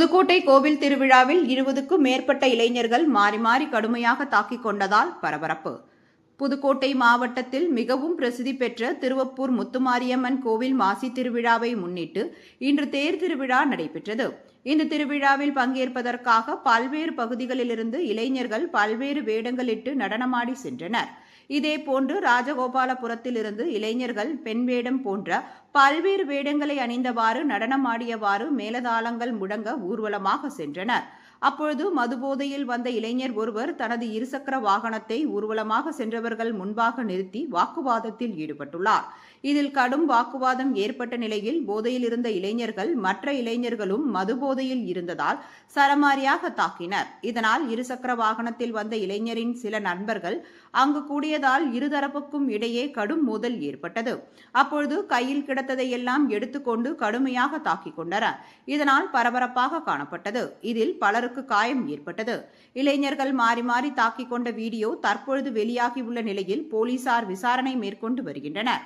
புதுக்கோட்டை கோவில் திருவிழாவில் 20க்கும் மேற்பட்ட இளைஞர்கள் மாறி மாறி கடுமையாக தாக்கிக் கொண்டதால் பரபரப்பு. புதுக்கோட்டை மாவட்டத்தில் மிகவும் பிரசித்தி பெற்ற திருவப்பூர் முத்துமாரியம்மன் கோவில் மாசி திருவிழாவை முன்னிட்டு இன்று தேர் திருவிழா நடைபெற்றது. இந்த திருவிழாவில் பங்கேற்பதற்காக பல்வேறு பகுதிகளிலிருந்து இளைஞர்கள் பல்வேறு வேடங்களிட்டு நடனமாடி சென்றனர். இதேபோன்று ராஜகோபாலபுரத்திலிருந்து இளைஞர்கள் பெண் வேடம் போன்ற பல்வேறு வேடங்களை அணிந்தவாறு நடனமாடியவாறு மேலதாளங்கள் முழங்க ஊர்வலமாக சென்றனர். அப்பொழுது மதுபோதையில் வந்த இளைஞர் ஒருவர் தனது இருசக்கர வாகனத்தை ஊர்வலமாக சென்றவர்கள் முன்பாக நிறுத்தி வாக்குவாதத்தில் ஈடுபட்டுள்ளார். இதில் கடும் வாக்குவாதம் ஏற்பட்ட நிலையில் போதையில் இருந்த இளைஞர்கள் மற்ற இளைஞர்களும் மதுபோதையில் இருந்ததால் சரமாரியாக தாக்கினர். இதனால் இருசக்கர வாகனத்தில் வந்த இளைஞரின் சில நண்பர்கள் அங்கு கூடியதால் இருதரப்புக்கும் இடையே கடும் மோதல் ஏற்பட்டது. அப்பொழுது கையில் கிடத்ததையெல்லாம் எடுத்துக்கொண்டு கடுமையாக தாக்கிக் கொண்டனர். இதனால் பரபரப்பாக காணப்பட்டது. இதில் பலருக்கு காயம் ஏற்பட்டது. இளைஞர்கள் மாறி மாறி தாக்கிக் கொண்ட வீடியோ தற்பொழுது வெளியாகியுள்ள நிலையில் போலீசார் விசாரணை மேற்கொண்டு வருகின்றனர்.